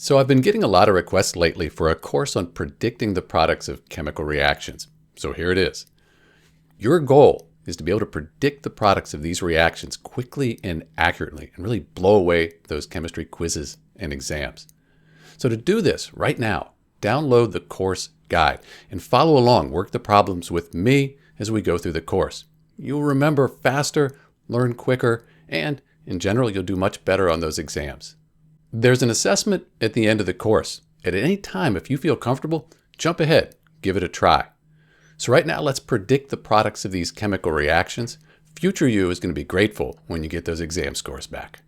So I've been getting a lot of requests lately for a course on predicting the products of chemical reactions. So here it is. Your goal is to be able to predict the products of these reactions quickly and accurately and really blow away those chemistry quizzes and exams. So to do this right now, download the course guide and follow along, work the problems with me as we go through the course. You'll remember faster, learn quicker, and in general, you'll do much better on those exams. There's an assessment at the end of the course. At any time, if you feel comfortable, jump ahead, give it a try. So right now, let's predict the products of these chemical reactions. Future you is going to be grateful when you get those exam scores back.